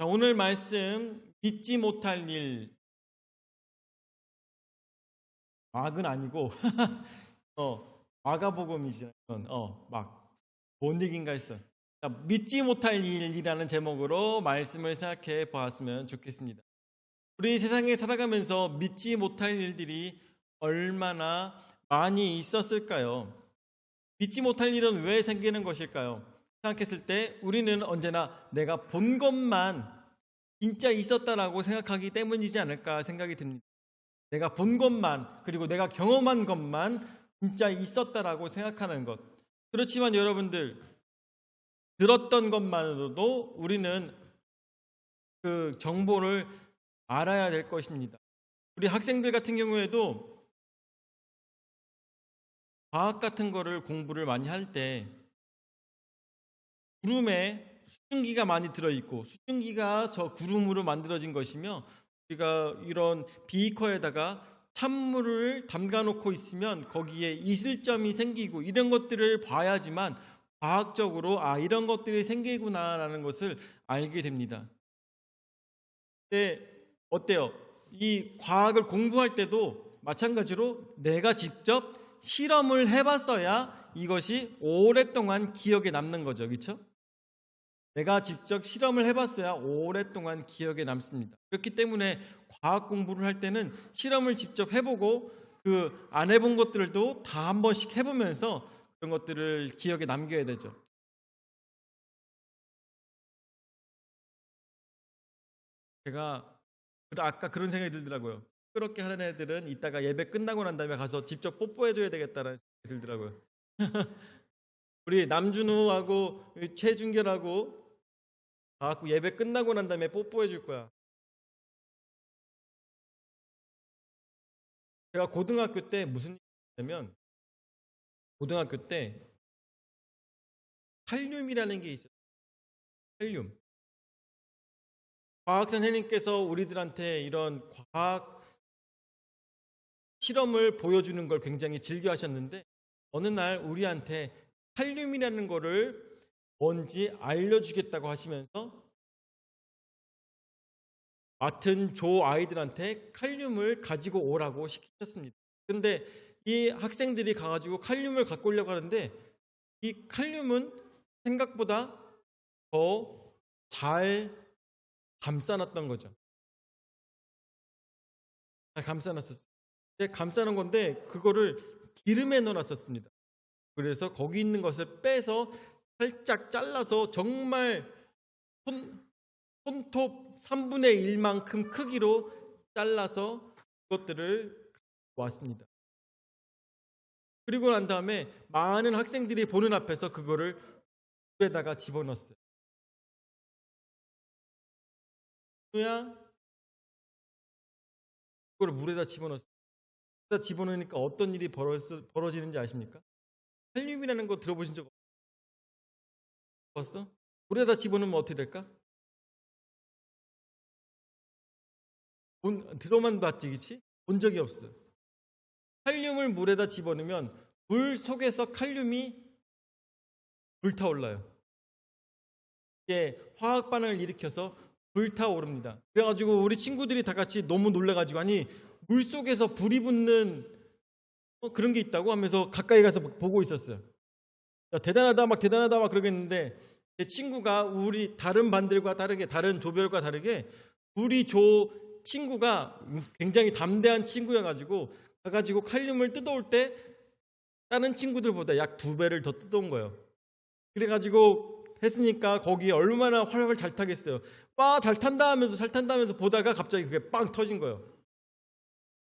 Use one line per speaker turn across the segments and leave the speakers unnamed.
자, 오늘 말씀 믿지 못할 일, 막은 아니고 마가복음이잖아요. 막뭔 얘기인가 했어. 자, 믿지 못할 일이라는 제목으로 말씀을 생각해 보았으면 좋겠습니다. 우리 세상에 살아가면서 믿지 못할 일들이 얼마나 많이 있었을까요? 믿지 못할 일은 왜 생기는 것일까요? 생각했을 때 우리는 언제나 내가 본 것만 진짜 있었다라고 생각하기 때문이지 않을까 생각이 듭니다. 내가 본 것만, 그리고 내가 경험한 것만 진짜 있었다라고 생각하는 것. 그렇지만 여러분들, 들었던 것만으로도 우리는 그 정보를 알아야 될 것입니다. 우리 학생들 같은 경우에도 과학 같은 거를 공부를 많이 할 때 구름에 수증기가 많이 들어있고, 수증기가 저 구름으로 만들어진 것이며, 우리가 이런 비커에다가 찬물을 담가 놓고 있으면 거기에 이슬점이 생기고, 이런 것들을 봐야지만 과학적으로 이런 것들이 생기구나라는 것을 알게 됩니다. 근데 어때요? 이 과학을 공부할 때도 마찬가지로 내가 직접 실험을 해봤어야 이것이 오랫동안 기억에 남는 거죠. 그렇죠? 내가 직접 실험을 해봤어야 오랫동안 기억에 남습니다. 그렇기 때문에 과학 공부를 할 때는 실험을 직접 해보고 그 안 해본 것들도 다 한 번씩 해보면서 그런 것들을 기억에 남겨야 되죠. 제가 아까 그런 생각이 들더라고요. 그렇게 하는 애들은 이따가 예배 끝나고 난 다음에 가서 직접 뽀뽀해줘야 되겠다는 생각이 들더라고요. 우리 남준우하고 최준결하고 가갖고 예배 끝나고 난 다음에 뽀뽀해 줄 거야. 제가 고등학교 때 무슨 일이냐면, 고등학교 때 칼륨이라는 게 있어요. 칼륨. 과학 선생님께서 우리들한테 이런 과학 실험을 보여주는 걸 굉장히 즐겨 하셨는데, 어느 날 우리한테 칼륨이라는 거를 뭔지 알려주겠다고 하시면서 맡은 조 아이들한테 칼륨을 가지고 오라고 시키셨습니다. 근데 이 학생들이 가가지고 칼륨을 갖고 오려고 하는데, 이 칼륨은 생각보다 더 잘 감싸놨던 거죠. 잘 감싸놨었어요. 감싸놓은 건데 그거를 기름에 넣어놨었습니다. 그래서 거기 있는 것을 빼서 살짝 잘라서 정말 손톱 3분의 1만큼 크기로 잘라서 그것들을 왔습니다. 그리고 난 다음에 많은 학생들이 보는 앞에서 그거를 물에다가 집어넣었어요. 누야, 그걸 물에다 집어넣었어요. 물에다 집어넣으니까 어떤 일이 벌어지는지 아십니까? 칼륨이라는 거 들어보신 적 없어? 물에다 집어넣으면 어떻게 될까? 들어만 봤지, 그치? 본 적이 없어. 칼륨을 물에다 집어넣으면 물 속에서 칼륨이 불타올라요. 이게 화학 반응을 일으켜서 불타오릅니다. 그래가지고 우리 친구들이 다 같이 너무 놀래가지고, 아니 물 속에서 불이 붙는 그런 게 있다고 하면서 가까이 가서 보고 있었어요. 야, 대단하다 막 그러겠는데, 제 친구가 우리 다른 반들과 다르게, 다른 조별과 다르게 우리 조 친구가 굉장히 담대한 친구여가지고 가가지고 칼륨을 뜯어올 때 다른 친구들보다 약 2배를 더 뜯어온 거예요. 그래가지고 했으니까 거기에 얼마나 활활 잘 타겠어요. 와, 잘 탄다 하면서 보다가 갑자기 그게 빵 터진 거예요.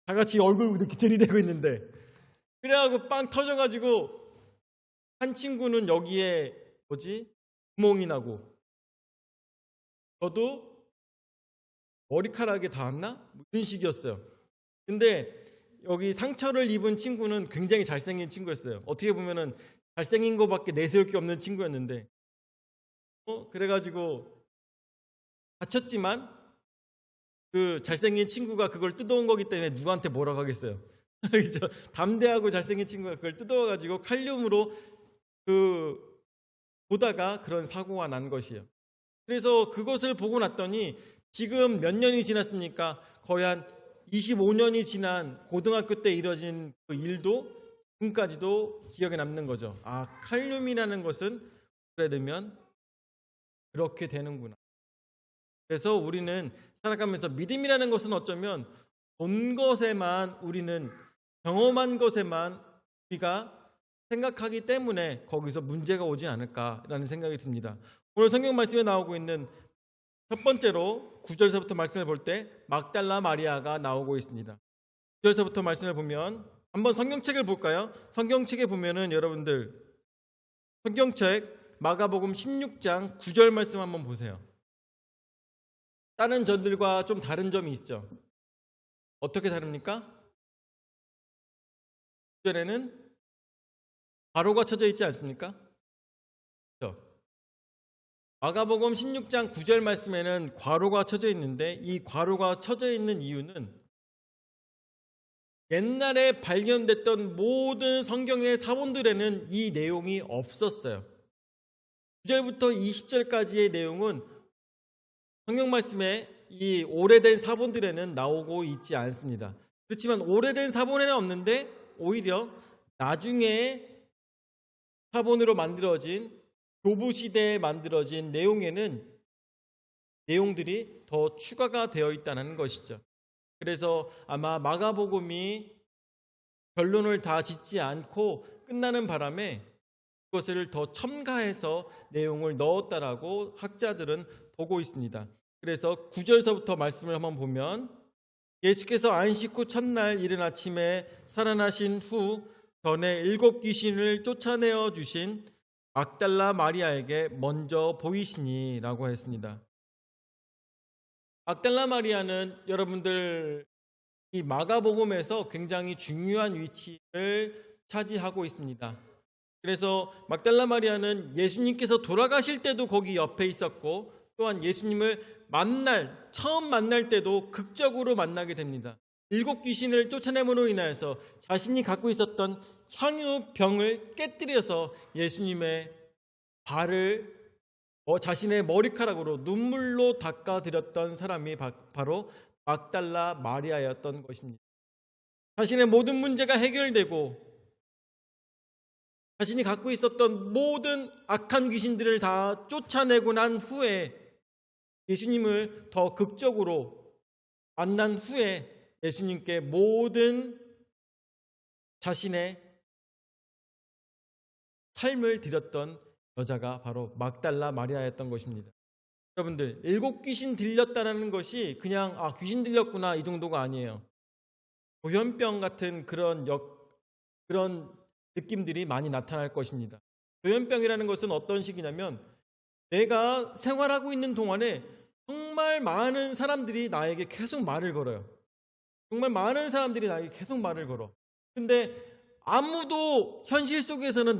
다 같이 얼굴 이렇게 들이대고 있는데, 그래가지고 빵 터져가지고 한 친구는 여기에 구멍이 나고, 저도 머리카락에 닿았나? 이런 식이었어요. 근데 여기 상처를 입은 친구는 굉장히 잘생긴 친구였어요. 어떻게 보면은 잘생긴 거밖에 내세울 게 없는 친구였는데, 그래가지고 다쳤지만 그 잘생긴 친구가 그걸 뜯어온 거기 때문에 누구한테 뭐라고 하겠어요. 그죠? 담대하고 잘생긴 친구가 그걸 뜯어와가지고 칼륨으로 보다가 그런 사고가 난 것이에요. 그래서 그것을 보고 났더니 지금 몇 년이 지났습니까? 거의 한 25년이 지난 고등학교 때 이뤄진 그 일도 지금까지도 기억에 남는 거죠. 아, 칼륨이라는 것은 그래 되면 그렇게 되는구나. 그래서 우리는 살아가면서 믿음이라는 것은 어쩌면 본 것에만, 우리는 경험한 것에만 우리가 생각하기 때문에 거기서 문제가 오지 않을까라는 생각이 듭니다. 오늘 성경 말씀에 나오고 있는 첫 번째로 9절서부터 말씀을 볼 때 막달라 마리아가 나오고 있습니다. 9절서부터 말씀을 보면 한번 성경책을 볼까요? 성경책에 보면은 여러분들 성경책 마가복음 16장 9절 말씀 한번 보세요. 다른 전들과 좀 다른 점이 있죠. 어떻게 다릅니까? 9절에는 괄호가 쳐져 있지 않습니까? 그렇죠? 마가복음 16장 9절 말씀에는 괄호가 쳐져 있는데 이 괄호가 쳐져 있는 이유는 옛날에 발견됐던 모든 성경의 사본들에는 이 내용이 없었어요. 9절부터 20절까지의 내용은 성경 말씀에 이 오래된 사본들에는 나오고 있지 않습니다. 그렇지만 오래된 사본에는 없는데 오히려 나중에 사본으로 만들어진 교부 시대에 만들어진 내용들이 더 추가가 되어 있다는 것이죠. 그래서 아마 마가복음이 결론을 다 짓지 않고 끝나는 바람에 그것을 더 첨가해서 내용을 넣었다라고 학자들은 보고 있습니다. 그래서 9절서부터 말씀을 한번 보면 예수께서 안식 후 첫날 이른 아침에 살아나신 후 전에 7 귀신을 쫓아내어 주신 막달라 마리아에게 먼저 보이시니라고 했습니다. 막달라 마리아는 여러분들 이 마가복음에서 굉장히 중요한 위치를 차지하고 있습니다. 그래서 막달라 마리아는 예수님께서 돌아가실 때도 거기 옆에 있었고 또한 예수님을 처음 만날 때도 극적으로 만나게 됩니다. 7 귀신을 쫓아냄으로 인하여서 자신이 갖고 있었던 향유병을 깨뜨려서 예수님의 발을 자신의 머리카락으로 눈물로 닦아드렸던 사람이 바로 막달라 마리아였던 것입니다. 자신의 모든 문제가 해결되고 자신이 갖고 있었던 모든 악한 귀신들을 다 쫓아내고 난 후에 예수님을 더 극적으로 만난 후에 예수님께 모든 자신의 삶을 드렸던 여자가 바로 막달라 마리아였던 것입니다. 여러분들 7 귀신 들렸다는 것이 그냥 귀신 들렸구나 이 정도가 아니에요. 조현병 같은 그런 느낌들이 많이 나타날 것입니다. 조현병이라는 것은 어떤 식이냐면 내가 생활하고 있는 동안에 정말 많은 사람들이 나에게 계속 말을 걸어요. 정말 많은 사람들이 나에게 계속 말을 걸어. 근데 아무도 현실 속에서는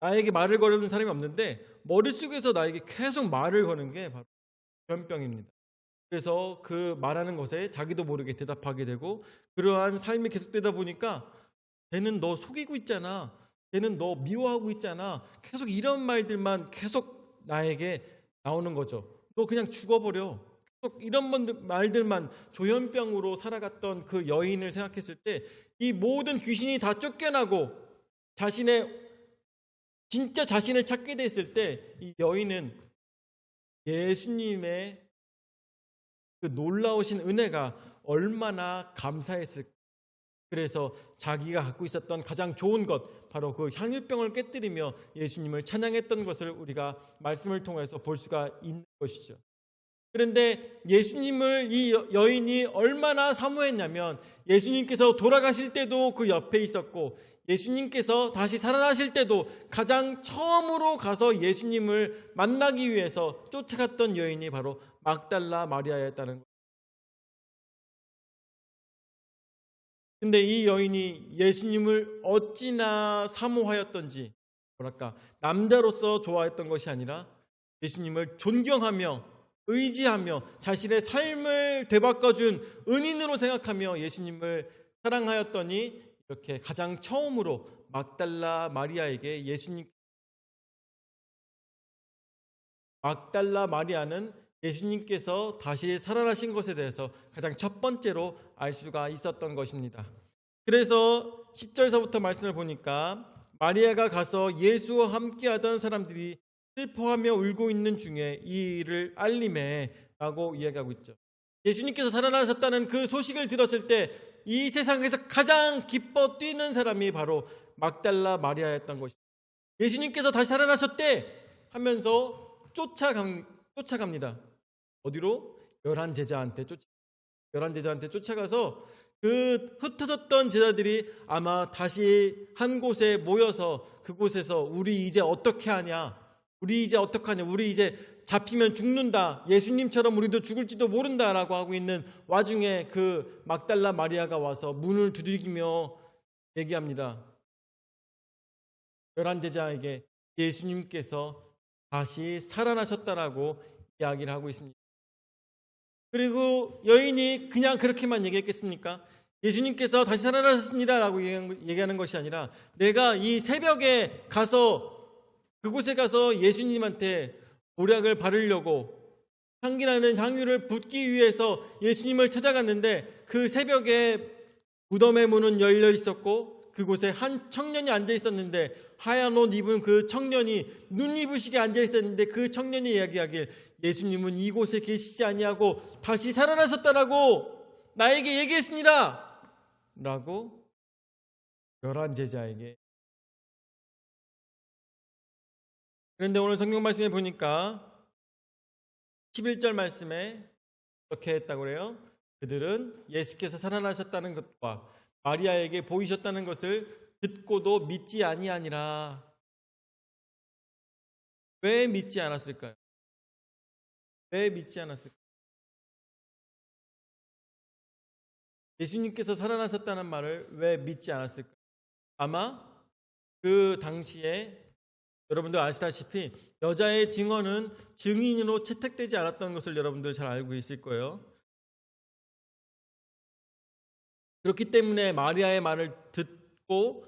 나에게 말을 거는 사람이 없는데 머릿속에서 나에게 계속 말을 거는 게 바로 조현병입니다. 그래서 그 말하는 것에 자기도 모르게 대답하게 되고 그러한 삶이 계속되다 보니까 쟤는 너 속이고 있잖아. 쟤는 너 미워하고 있잖아. 계속 이런 말들만 계속 나에게 나오는 거죠. 너 그냥 죽어버려. 계속 이런 말들만 조현병으로 살아갔던 그 여인을 생각했을 때 이 모든 귀신이 다 쫓겨나고 진짜 자신을 찾게 됐을 때 이 여인은 예수님의 그 놀라우신 은혜가 얼마나 감사했을까. 그래서 자기가 갖고 있었던 가장 좋은 것 바로 그 향유병을 깨뜨리며 예수님을 찬양했던 것을 우리가 말씀을 통해서 볼 수가 있는 것이죠. 그런데 예수님을 이 여인이 얼마나 사모했냐면 예수님께서 돌아가실 때도 그 옆에 있었고 예수님께서 다시 살아나실 때도 가장 처음으로 가서 예수님을 만나기 위해서 쫓아갔던 여인이 바로 막달라 마리아였다는 거예요. 근데 이 여인이 예수님을 어찌나 사모하였던지 남자로서 좋아했던 것이 아니라 예수님을 존경하며 의지하며 자신의 삶을 되바꿔준 은인으로 생각하며 예수님을 사랑하였더니 이렇게 가장 처음으로 막달라 마리아에게 예수님 막달라 마리아는 예수님께서 다시 살아나신 것에 대해서 가장 첫 번째로 알 수가 있었던 것입니다. 그래서 10절서부터 말씀을 보니까 마리아가 가서 예수와 함께하던 사람들이 슬퍼하며 울고 있는 중에 이 일을 알림해 라고 이야기하고 있죠. 예수님께서 살아나셨다는 그 소식을 들었을 때 이 세상에서 가장 기뻐 뛰는 사람이 바로 막달라 마리아였던 것입니다. 예수님께서 다시 살아나셨대 하면서 쫓아갑니다. 어디로? 열한 제자한테 쫓아가서 그 흩어졌던 제자들이 아마 다시 한 곳에 모여서 그곳에서 우리 이제 어떻게 하냐? 우리 이제 잡히면 죽는다. 예수님처럼 우리도 죽을지도 모른다라고 하고 있는 와중에 그 막달라 마리아가 와서 문을 두들기며 얘기합니다. 열한 제자에게 예수님께서 다시 살아나셨다라고 이야기를 하고 있습니다. 그리고 여인이 그냥 그렇게만 얘기했겠습니까? 예수님께서 다시 살아나셨습니다라고 얘기하는 것이 아니라 내가 이 새벽에 그곳에 가서 예수님한테 보약을 바르려고 향기나는 향유를 붓기 위해서 예수님을 찾아갔는데 그 새벽에 무덤의 문은 열려 있었고 그곳에 한 청년이 앉아 있었는데 하얀 옷 입은 그 청년이 눈이부시게 앉아 있었는데 그 청년이 이야기하길 예수님은 이곳에 계시지 아니하고 다시 살아나셨다라고 나에게 얘기했습니다 라고 열한 제자에게. 그런데 오늘 성경 말씀에 보니까 11절 말씀에 이렇게 했다고 그래요. 그들은 예수께서 살아나셨다는 것과 마리아에게 보이셨다는 것을 듣고도 믿지 아니하니라. 왜 믿지 않았을까요? 예수님께서 살아나셨다는 말을 왜 믿지 않았을까요? 아마 그 당시에 여러분들 아시다시피 여자의 증언은 증인으로 채택되지 않았던 것을 여러분들 잘 알고 있을 거예요. 그렇기 때문에 마리아의 말을 듣고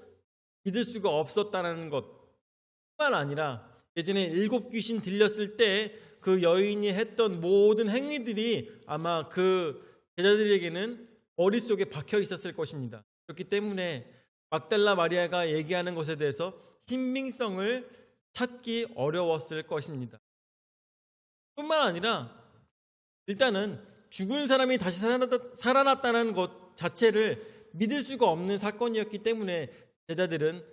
믿을 수가 없었다는 것뿐만 아니라 예전에 7 귀신 들렸을 때 그 여인이 했던 모든 행위들이 아마 그 제자들에게는 머릿속에 박혀 있었을 것입니다. 그렇기 때문에 막달라 마리아가 얘기하는 것에 대해서 신빙성을 찾기 어려웠을 것입니다. 뿐만 아니라 일단은 죽은 사람이 다시 살아났다는 것 자체를 믿을 수가 없는 사건이었기 때문에 제자들은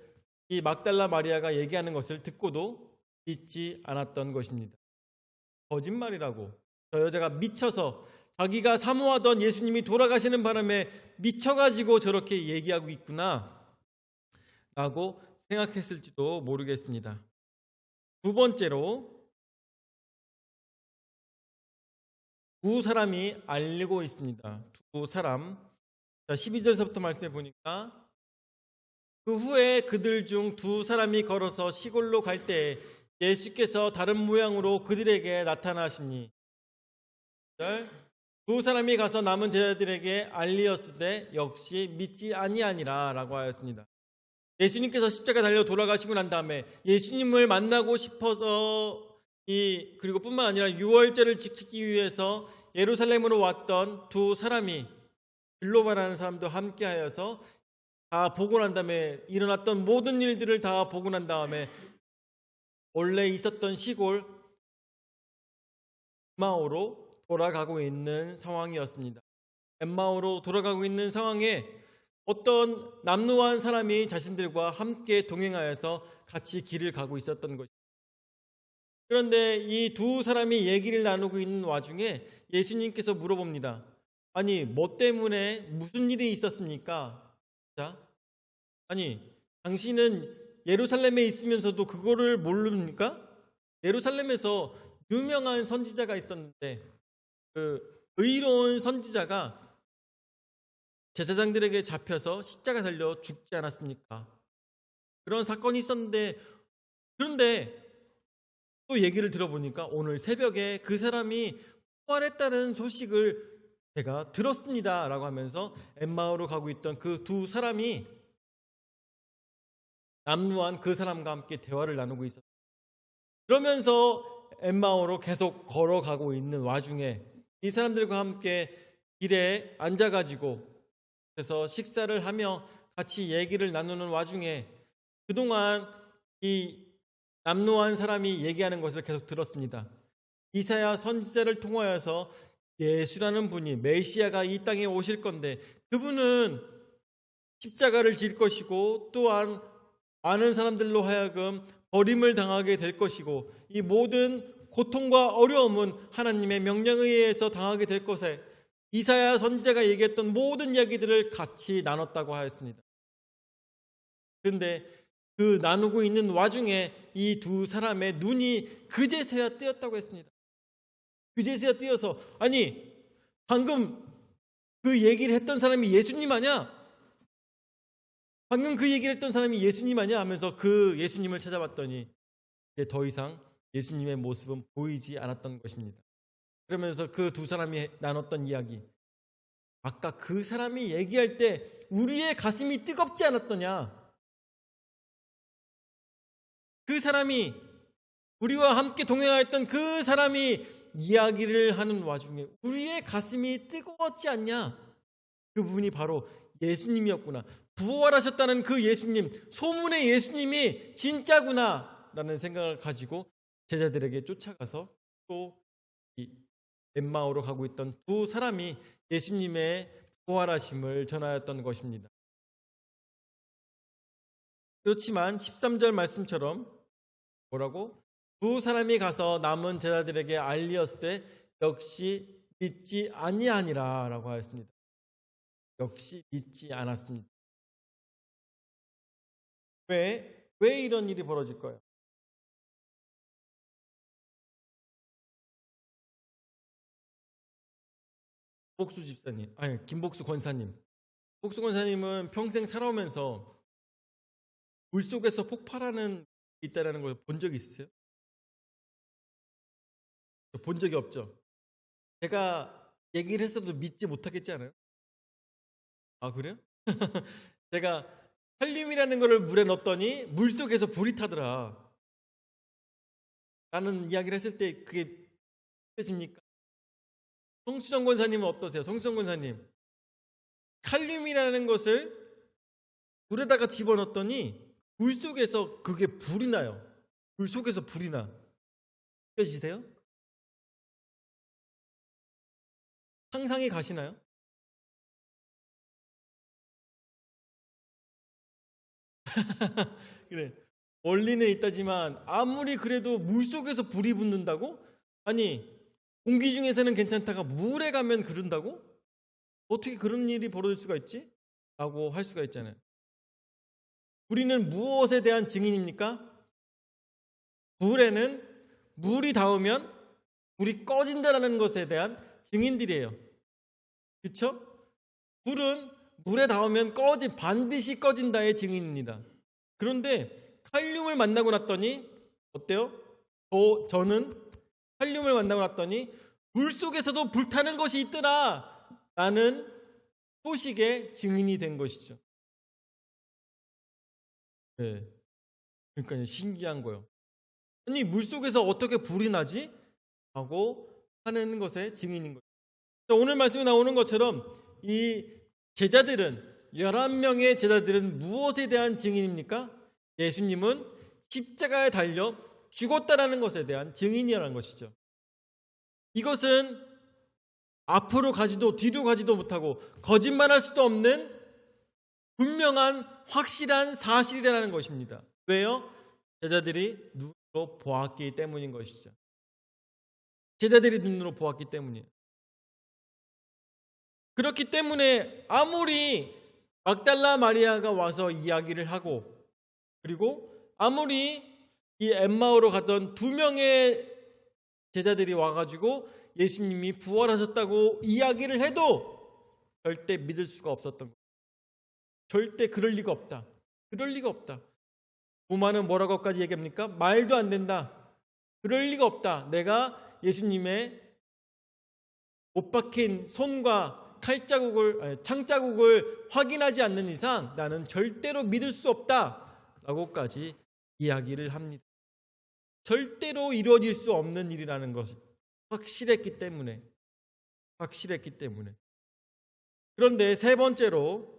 이 막달라 마리아가 얘기하는 것을 듣고도 믿지 않았던 것입니다. 거짓말이라고. 저 여자가 미쳐서 자기가 사모하던 예수님이 돌아가시는 바람에 미쳐가지고 저렇게 얘기하고 있구나 라고 생각했을지도 모르겠습니다. 두 번째로 두 사람이 알리고 있습니다. 두 사람. 12절서부터 말씀해 보니까 그 후에 그들 중 두 사람이 걸어서 시골로 갈 때 예수께서 다른 모양으로 그들에게 나타나시니 두 사람이 가서 남은 제자들에게 알리었으되 역시 믿지 아니하니라 라고 하였습니다. 예수님께서 십자가 달려 돌아가시고 난 다음에 예수님을 만나고 싶어서 그리고 뿐만 아니라 유월절을 지키기 위해서 예루살렘으로 왔던 두 사람이 빌로바라는 사람도 함께 하여서 다 보고 난 다음에 일어났던 모든 일들을 다 보고 난 다음에 원래 있었던 시골 엠마오로 돌아가고 있는 상황이었습니다. 엠마오로 돌아가고 있는 상황에 어떤 남루한 사람이 자신들과 함께 동행하여서 같이 길을 가고 있었던 것입니다. 그런데 이 두 사람이 얘기를 나누고 있는 와중에 예수님께서 물어봅니다. 아니, 뭐 때문에 무슨 일이 있었습니까? 자, 아니, 당신은 예루살렘에 있으면서도 그거를 모릅니까? 예루살렘에서 유명한 선지자가 있었는데 그 의로운 선지자가 제사장들에게 잡혀서 십자가 달려 죽지 않았습니까? 그런 사건이 있었는데 그런데 또 얘기를 들어보니까 오늘 새벽에 그 사람이 부활했다는 소식을 제가 들었습니다 라고 하면서 엠마오로 가고 있던 그 두 사람이 남루한 그 사람과 함께 대화를 나누고 있었어요. 그러면서 엠마오로 계속 걸어가고 있는 와중에 이 사람들과 함께 길에 앉아가지고 그래서 식사를 하며 같이 얘기를 나누는 와중에 그동안 이 남노한 사람이 얘기하는 것을 계속 들었습니다. 이사야 선지자를 통하여서 예수라는 분이 메시아가 이 땅에 오실 건데 그분은 십자가를 질 것이고 또한 많은 사람들로 하여금 버림을 당하게 될 것이고 이 모든 고통과 어려움은 하나님의 명령에 의해서 당하게 될 것에 이사야 선지자가 얘기했던 모든 이야기들을 같이 나눴다고 하였습니다. 그런데 그 나누고 있는 와중에 이 두 사람의 눈이 그제서야 뜨였다고 했습니다. 그제서야 뜨여서 아니 방금 그 얘기를 했던 사람이 예수님 아니야? 방금 그 얘기를 했던 사람이 예수님 아니야? 하면서 그 예수님을 찾아봤더니 이제 더 이상 예수님의 모습은 보이지 않았던 것입니다. 그러면서 그 두 사람이 나눴던 이야기, 아까 그 사람이 얘기할 때 우리의 가슴이 뜨겁지 않았더냐? 그 사람이 우리와 함께 동행하였던 그 사람이 이야기를 하는 와중에 우리의 가슴이 뜨거웠지 않냐? 그분이 바로 예수님이었구나. 부활하셨다는 그 예수님, 소문의 예수님이 진짜구나 라는 생각을 가지고 제자들에게 쫓아가서 또 이 엠마오로 가고 있던 두 사람이 예수님의 부활하심을 전하였던 것입니다. 그렇지만 13절 말씀처럼 뭐라고? 두 사람이 가서 남은 제자들에게 알리었을 때 역시 믿지 아니하니라 라고 하였습니다. 역시 믿지 않았습니다. 왜 이런 일이 벌어질까요? 김복수 집사님, 아니 김복수 권사님. 복수 권사님은 평생 살아오면서 물속에서 폭발하는 게 있다는 걸 본 적이 있어요? 본 적이 없죠. 제가 얘기를 했어도 믿지 못하겠지 않아요? 아 그래요? 제가 헬륨이라는 거를 물에 넣었더니 물속에서 불이 타더라 라는 이야기를 했을 때 그게 믿어집니까? 성수정 권사님은 어떠세요? 성수정 권사님, 칼륨이라는 것을 물에다가 집어넣었더니 물속에서 그게 불이 나요. 물속에서 불이 나. 느껴지세요? 상상이 가시나요? 그래. 원리는 있다지만 아무리 그래도 물속에서 불이 붙는다고? 아니 공기 중에서는 괜찮다가 물에 가면 그런다고? 어떻게 그런 일이 벌어질 수가 있지? 라고 할 수가 있잖아요. 우리는 무엇에 대한 증인입니까? 불에는 물이 닿으면 불이 꺼진다라는 것에 대한 증인들이에요. 그렇죠? 불은 물에 닿으면 반드시 꺼진다의 증인입니다. 그런데 칼륨을 만나고 났더니 어때요? 저는 칼륨을 만나고 났더니 물속에서도 불타는 것이 있더라 라는 소식의 증인이 된 것이죠. 네. 그러니까 신기한 거예요. 아니 물속에서 어떻게 불이 나지? 하고 하는 것의 증인인 거죠. 오늘 말씀에 나오는 것처럼 이 제자들은 11명의 제자들은 무엇에 대한 증인입니까? 예수님은 십자가에 달려 죽었다라는 것에 대한 증인이라는 것이죠. 이것은 앞으로 가지도 뒤로 가지도 못하고 거짓말할 수도 없는 분명한 확실한 사실이라는 것입니다. 왜요? 제자들이 눈으로 보았기 때문인 것이죠. 제자들이 눈으로 보았기 때문이에요. 그렇기 때문에 아무리 막달라 마리아가 와서 이야기를 하고 그리고 아무리 이 엠마오로 갔던 2명의 제자들이 와가지고 예수님이 부활하셨다고 이야기를 해도 절대 믿을 수가 없었던 거예요. 절대 그럴 리가 없다. 그럴 리가 없다. 로마는 뭐라고까지 얘기합니까? 말도 안 된다. 그럴 리가 없다. 내가 예수님의 못 박힌 손과 창자국을 확인하지 않는 이상 나는 절대로 믿을 수 없다 라고까지 이야기를 합니다. 절대로 이루어질 수 없는 일이라는 것을 확실했기 때문에. 그런데 세 번째로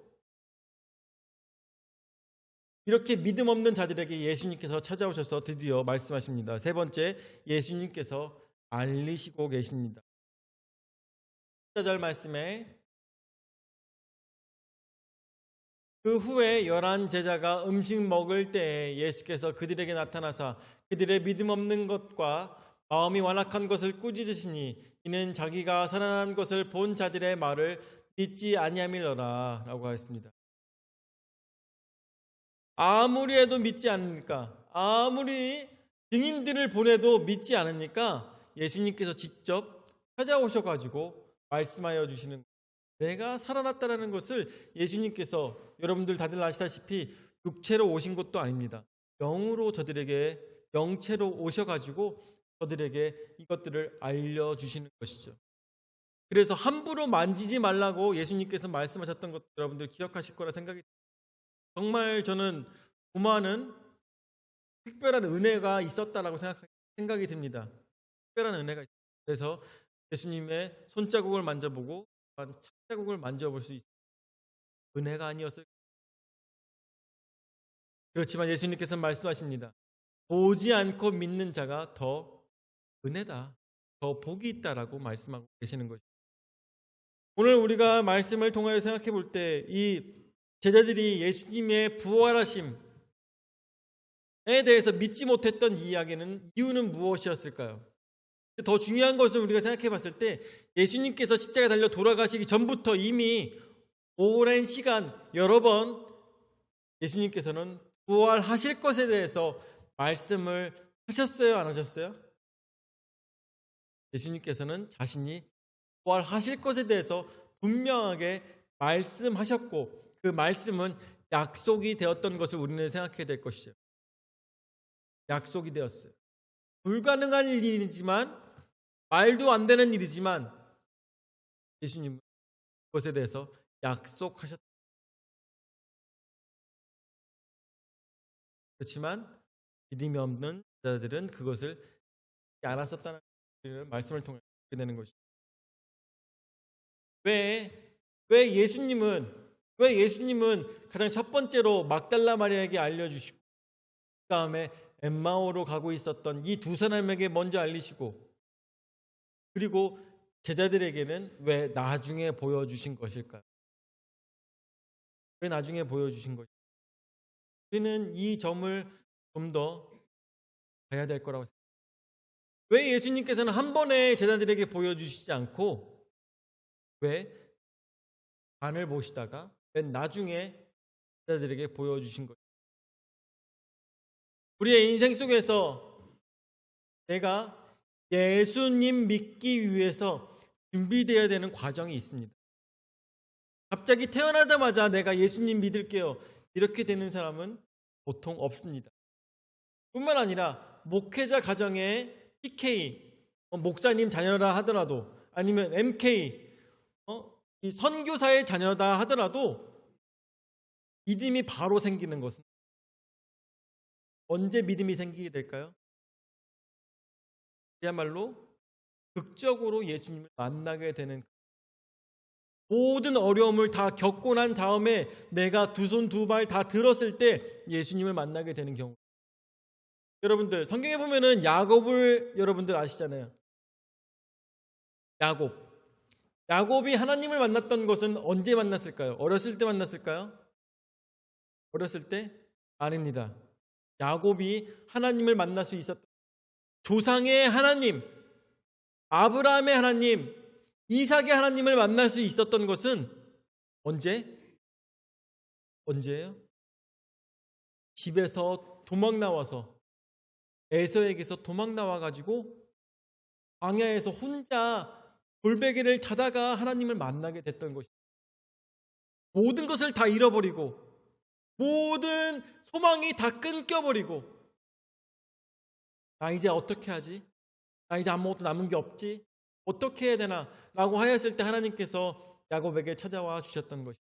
이렇게 믿음 없는 자들에게 예수님께서 찾아오셔서 드디어 말씀하십니다. 세 번째, 예수님께서 알리시고 계십니다. 14절 말씀에 그 후에 11 제자가 음식 먹을 때에 예수께서 그들에게 나타나사 그들의 믿음 없는 것과 마음이 완악한 것을 꾸짖으시니 이는 자기가 살아난 것을 본 자들의 말을 믿지 아니함이로라 라고 하였습니다. 아무리 해도 믿지 않으니까, 아무리 증인들을 보내도 믿지 않으니까 예수님께서 직접 찾아오셔가지고 말씀하여 주시는 거예요. 내가 살아났다는 것을 예수님께서 여러분들 다들 아시다시피 육체로 오신 것도 아닙니다. 영으로 저들에게, 영체로 오셔가지고 저들에게 이것들을 알려주시는 것이죠. 그래서 함부로 만지지 말라고 예수님께서 말씀하셨던 것 여러분들 기억하실 거라 생각이 듭니다. 정말 저는 고마는 특별한 은혜가 있었다라고 생각이 듭니다. 특별한 은혜가 있어요. 그래서 예수님의 손자국을 만져보고 착자국을 만져볼 수 있어요. 은혜가 아니었을까? 그렇지만 예수님께서는 말씀하십니다. 보지 않고 믿는 자가 더 은혜다, 더 복이 있다라고 말씀하고 계시는 것이죠. 오늘 우리가 말씀을 통하여 생각해 볼 때 이 제자들이 예수님의 부활하심에 대해서 믿지 못했던 이유는 무엇이었을까요? 더 중요한 것을 우리가 생각해 봤을 때 예수님께서 십자가에 달려 돌아가시기 전부터 이미 오랜 시간 여러 번 예수님께서는 부활하실 것에 대해서 말씀을 하셨어요, 안 하셨어요? 예수님께서는 자신이 부활하실 것에 대해서 분명하게 말씀하셨고 그 말씀은 약속이 되었던 것을 우리는 생각해야 될 것이죠. 약속이 되었어요. 불가능한 일이지만, 말도 안 되는 일이지만 예수님은 그것에 대해서 약속하셨다. 그렇지만 믿음이 없는 자들은 그것을 믿지 않았었다는 말씀을 통해 알게 되는 것이죠. 왜 예수님은 가장 첫 번째로 막달라 마리아에게 알려주시고 그 다음에 엠마오로 가고 있었던 이 두 사람에게 먼저 알리시고 그리고 제자들에게는 왜 나중에 보여주신 것일까요? 왜 나중에 보여주신 것일까요? 우리는 이 점을 좀 더 봐야 될 거라고 생각합니다. 왜 예수님께서는 한 번에 제자들에게 보여주시지 않고 왜 간을 보시다가 맨 나중에 제자들에게 보여주신 것일까요? 우리의 인생 속에서 내가 예수님 믿기 위해서 준비되어야 되는 과정이 있습니다. 갑자기 태어나자마자 내가 예수님 믿을게요, 이렇게 되는 사람은 보통 없습니다. 뿐만 아니라 목회자 가정에 PK, 목사님 자녀라 하더라도 아니면 MK, 이 선교사의 자녀다 하더라도 믿음이 바로 생기는 것은 언제 믿음이 생기게 될까요? 그야말로 극적으로 예수님을 만나게 되는, 모든 어려움을 다 겪고 난 다음에 내가 두 손 두 발 다 들었을 때 예수님을 만나게 되는 경우. 여러분들 성경에 보면은 야곱을 여러분들 아시잖아요. 야곱이 하나님을 만났던 것은 언제 만났을까요? 어렸을 때 만났을까요? 어렸을 때? 아닙니다. 야곱이 하나님을 만날 수 있었던, 조상의 하나님, 아브라함의 하나님, 이삭의 하나님을 만날 수 있었던 것은 언제예요? 집에서 도망 나와서, 에서에게서 도망 나와가지고 광야에서 혼자 돌베개를 타다가 하나님을 만나게 됐던 것입니다. 모든 것을 다 잃어버리고 모든 소망이 다 끊겨버리고 나 이제 어떻게 하지? 나 이제 아무것도 남은 게 없지? 어떻게 해야 되나? 라고 하였을 때 하나님께서 야곱에게 찾아와 주셨던 것입니다.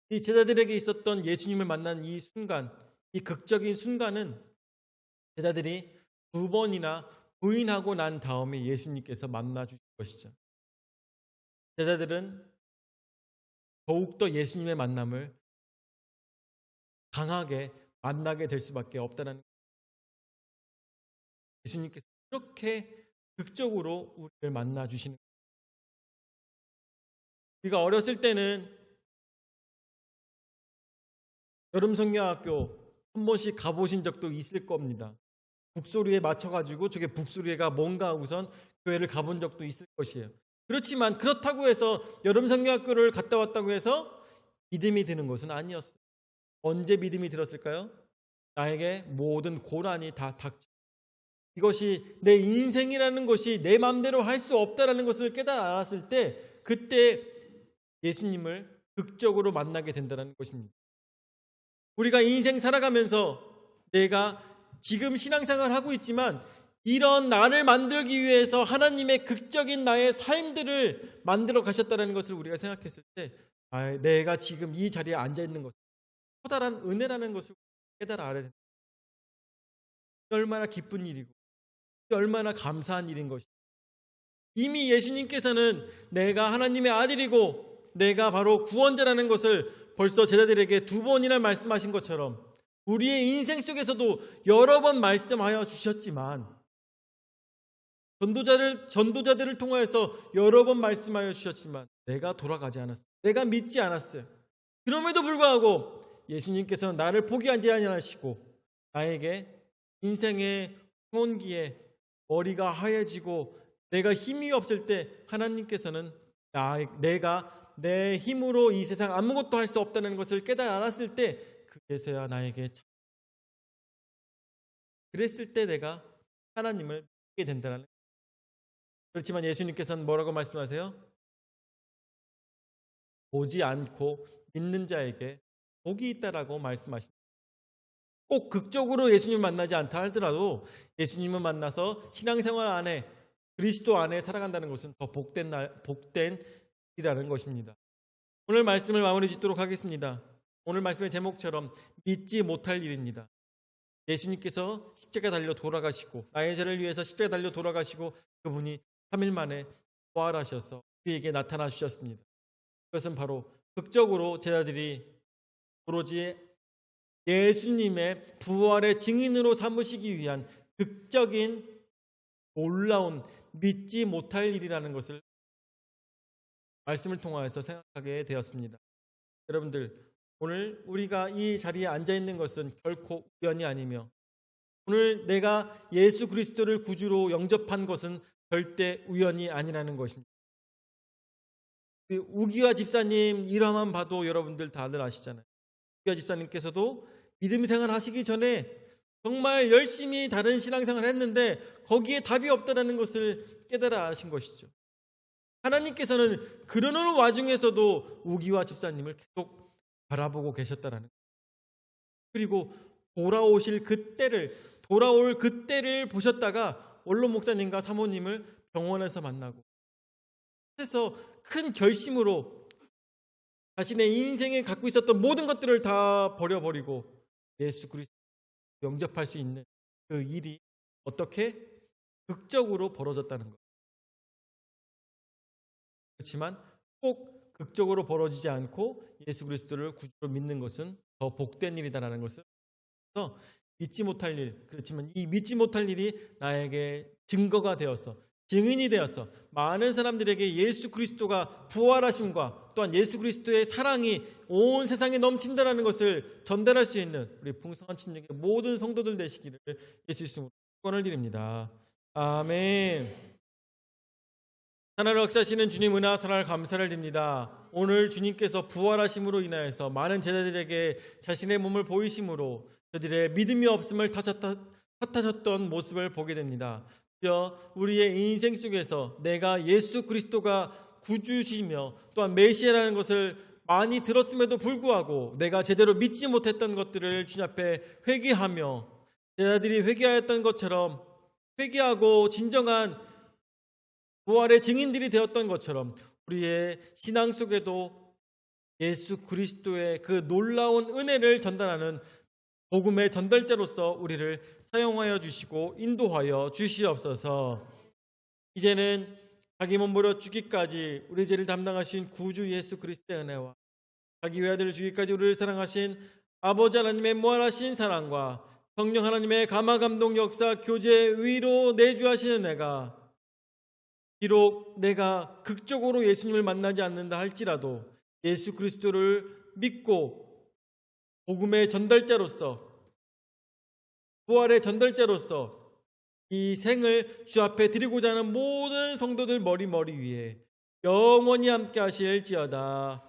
이 제자들에게 있었던 예수님을 만난 이 순간, 이 극적인 순간은 제자들이 2번이나 부인하고 난 다음에 예수님께서 만나 주신 것이죠. 제자들은 더욱더 예수님의 만남을 강하게 만나게 될 수밖에 없다는, 예수님께서 이렇게 극적으로 우리를 만나 주시는 거예요. 우리가 어렸을 때는 여름성경학교 한 번씩 가보신 적도 있을 겁니다. 북소리에 맞춰가지고 저게 북소리가 뭔가 하고선 교회를 가본 적도 있을 것이에요. 그렇지만 그렇다고 해서 여름성경학교를 갔다 왔다고 해서 믿음이 드는 것은 아니었어요. 언제 믿음이 들었을까요? 나에게 모든 고난이 다 닥쳐, 이것이 내 인생이라는 것이 내 마음대로 할 수 없다라는 것을 깨달았을 때, 그때 예수님을 극적으로 만나게 된다는 것입니다. 우리가 인생 살아가면서 내가 지금 신앙생활을 하고 있지만 이런 나를 만들기 위해서 하나님의 극적인 나의 삶들을 만들어 가셨다는 것을 우리가 생각했을 때, 내가 지금 이 자리에 앉아 있는 것은 커다란 은혜라는 것을 깨달아 알아야 된다. 얼마나 기쁜 일이고 얼마나 감사한 일인 것이. 이미 예수님께서는 내가 하나님의 아들이고 내가 바로 구원자라는 것을 벌써 제자들에게 2번이나 말씀하신 것처럼 우리의 인생 속에서도 여러 번 말씀하여 주셨지만, 전도자들을 통하여서 여러 번 말씀하여 주셨지만 내가 돌아가지 않았어요. 내가 믿지 않았어요. 그럼에도 불구하고 예수님께서는 나를 포기하지 아니하시고 나에게 인생의 혼기에 머리가 하얘지고 내가 힘이 없을 때 하나님께서는 내가 내 힘으로 이 세상 아무것도 할 수 없다는 것을 깨달아 알았을 때, 그제서야 나에게 그랬을 때 내가 하나님을 믿게 된다는 거예요. 그렇지만 예수님께서는 뭐라고 말씀하세요? 보지 않고 믿는 자에게 복이 있다라고 말씀하십니다. 꼭 극적으로 예수님을 만나지 않다 하더라도 예수님을 만나서 신앙생활 안에, 그리스도 안에 살아간다는 것은 더 복된 일이라는 것입니다. 오늘 말씀을 마무리 짓도록 하겠습니다. 오늘 말씀의 제목처럼 믿지 못할 일입니다. 예수님께서 십자가 달려 돌아가시고 나의 죄를 위해서 십자가 달려 돌아가시고 그분이 3일 만에 부활하셔서 우리에게 나타나 주셨습니다. 그것은 바로 극적으로 제자들이 오로지 예수님의 부활의 증인으로 삼으시기 위한 극적인 놀라운 믿지 못할 일이라는 것을 말씀을 통하여서 생각하게 되었습니다. 여러분들, 오늘 우리가 이 자리에 앉아 있는 것은 결코 우연이 아니며, 오늘 내가 예수 그리스도를 구주로 영접한 것은 절대 우연이 아니라는 것입니다. 우기화 집사님 일화만 봐도 여러분들 다들 아시잖아요. 우기화 집사님께서도 믿음 생활 하시기 전에 정말 열심히 다른 신앙생활을 했는데 거기에 답이 없다는 것을 깨달아 하신 것이죠. 하나님께서는 그러는 와중에서도 우기화 집사님을 계속 바라보고 계셨다라는 거예요. 그리고 돌아올 그때를 보셨다가 원로 목사님과 사모님을 병원에서 만나고, 그래서 큰 결심으로 자신의 인생에 갖고 있었던 모든 것들을 다 버려버리고 예수 그리스도 영접할 수 있는 그 일이 어떻게 극적으로 벌어졌다는 것. 그렇지만 꼭 극적으로 벌어지지 않고 예수 그리스도를 구주로 믿는 것은 더 복된 일이다라는 것을, 그래서 믿지 못할 일, 그렇지만 이 믿지 못할 일이 나에게 증거가 되어서, 증인이 되어서 많은 사람들에게 예수 그리스도가 부활하심과 또한 예수 그리스도의 사랑이 온 세상에 넘친다라는 것을 전달할 수 있는 우리 풍성한 침략의 모든 성도들 되시기를 예수 이름으로 축원을 드립니다. 아멘. 하나를 역사하시는 주님 은혜와 사랑을 감사를 드립니다. 오늘 주님께서 부활하심으로 인하여서 많은 제자들에게 자신의 몸을 보이심으로 저들의 믿음이 없음을 탓하셨던 모습을 보게 됩니다. 우리의 인생 속에서 내가 예수 그리스도가 구주시며 또한 메시아라는 것을 많이 들었음에도 불구하고 내가 제대로 믿지 못했던 것들을 주님 앞에 회개하며, 제자들이 회개하였던 것처럼 회개하고 진정한 부활의 증인들이 되었던 것처럼 우리의 신앙 속에도 예수 그리스도의 그 놀라운 은혜를 전달하는 복음의 전달자로서 우리를 사용하여 주시고 인도하여 주시옵소서. 이제는 자기 몸 버려 죽기까지 우리 죄를 담당하신 구주 예수 그리스도의 은혜와 자기 외아들을 주기까지 우리를 사랑하신 아버지 하나님의 무한하신 사랑과 성령 하나님의 감화 감동 역사 교제 위로 내주하시는 내가 비록 내가 극적으로 예수님을 만나지 않는다 할지라도 예수 그리스도를 믿고 복음의 전달자로서 부활의 전달자로서 이 생을 주 앞에 드리고자 하는 모든 성도들 머리 위에 영원히 함께 하실지어다.